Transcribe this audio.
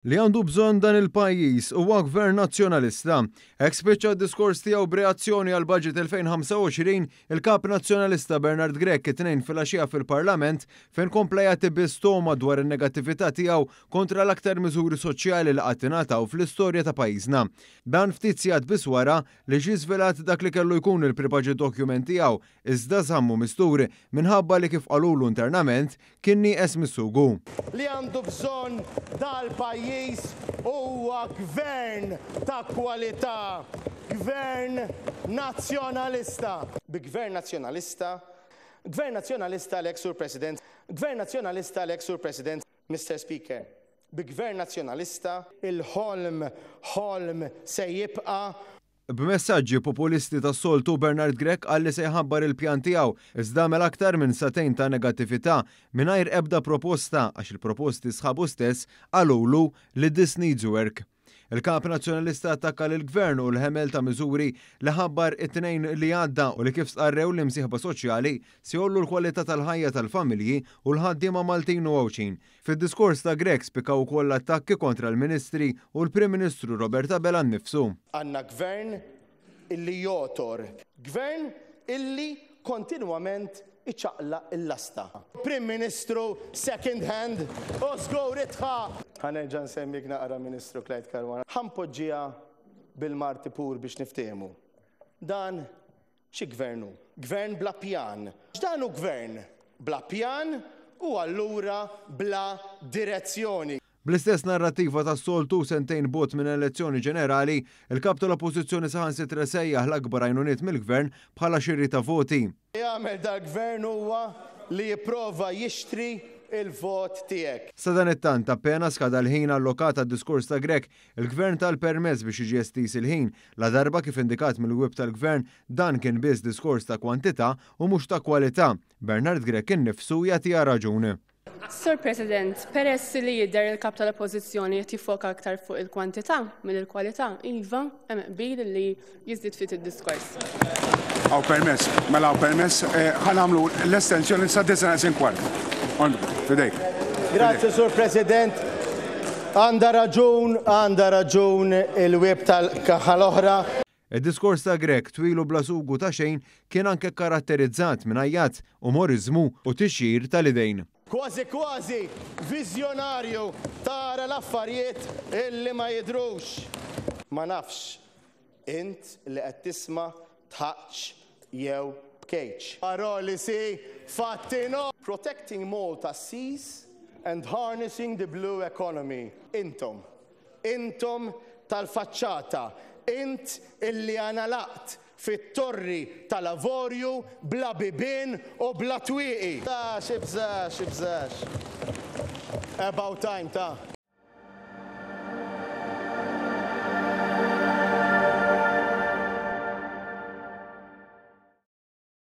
Li għandu bżonn dan il-pajjiż huwa gvern nazzjonalista. Hekk spiċċa d-diskors tiegħu b'reazzjoni għal budget 2025 il-kap nazzjonalista Bernard Grech it-tnejn filgħaxija fil-Parlament fejn kompla jagħti bistoma dwar in-negattività tiegħu kontra l-aktar miżuri soċjali li qatt ingħataw fl-istorja ta' pajjiżna. Dan ftit sigħat biss wara li ġie żvelat dak li kellu jkun il-pre-budget document tiegħu iżda żammu misturi minħabba li kif qalulu internament kien nieqes mis-sugu. Li għandu bżonn dal-pajjiż huwa gvern ta' kwalità, gvern nazzjonalista. Bi gvern nazzjonalista l-ex-Sur President, gvern nazzjonalista l-ex-Sur President, Mr. Speaker. Bi gvern nazzjonalista il-ħolm se jibqa'. B'messaġġi populisti tas-soltu Bernard Grech qalli se jħabbar il-pjan tiegħu iżda mel aktar minn satejn ta' negattività mingħajr ebda proposta għax il-proposti sħabu stess qalulu li this needs work. Il-kap nazzjonalista attakka lill-gvern u l-ħemel ta' miżuri li ħabbar it-tnejn li għadda u li kif stqarrew l-imsieħba soċjali se jollu l-kwalità tal-ħajja tal-familji u l-ħaddiema Maltin u Għawxin. Fid-diskors ta' Grech spikaw ukoll attakki kontra l-Ministri u l-Prim Ministru Roberta Bella nnifsu. Għandna gvern illi jotor, gvern illi kontinwament iċaqla il-lasta. Prim Ministru second hand, osgow ritħa. Ħanerġa' nsemmik naqra Ministru Klejt Karwana. Ħampoġġija bil-Marti pur biex niftehmu. Dan xi gvernu? Gvern bla pjan. X'dan hu gvern bla pjan u allura bla direzzjoni. Bl-istess narrattiva tas-soltu sentejn bot minn elezzjoni ġenerali, il-kap tal-oppożizzjoni saħansitra sejjaħ l-akbar għajnuniet mill-gvern bħala xirri ta' voti. Jagħmel dal-gvern huwa li jipprova jixtri il-vot tiegħek. Sa dan it-tant appena skada l-ħin allokat għad-diskors ta' Grech, il-gvern tal-permess biex jiġi estis il-ħin la darba kif indikat mill-web tal-gvern dan kien biss diskors ta' kwantità u mhux ta' kwalità. Bernard Grech innifsu jagħtiha raġuni. Sir President, peress li jidher il-kap tal-oppożizzjoni qed jiffoka aktar fuq il-kwantità mill-kwalità, iva hemm qbil li jiżdied fit id-diskors. Aw permess, mela permess, ħanamlu l-estensjoni sa' 9 kwart. Fidejk. Grazie, Sur President. Għanda raġun il-web tal-kaħa l-oħra. Id-diskors ta' Grech twilu bla sugu ta' xejn kien anke karatterizzat minn ajjat, umorizmu u tixjir tal-idejn. Kważi viżjonarju tara l-affarijiet illi ma jidrux. Ma nafx, int li qed tisma' tħaċ jew bkejċ. Paroli si fattino. Protecting Malta seas and harnessing the blue economy. Intom tal-faċċata. Int illi analaqt fit-torri tal-Avorju bla bibien u bla twieqi. Xibżax. About time ta'.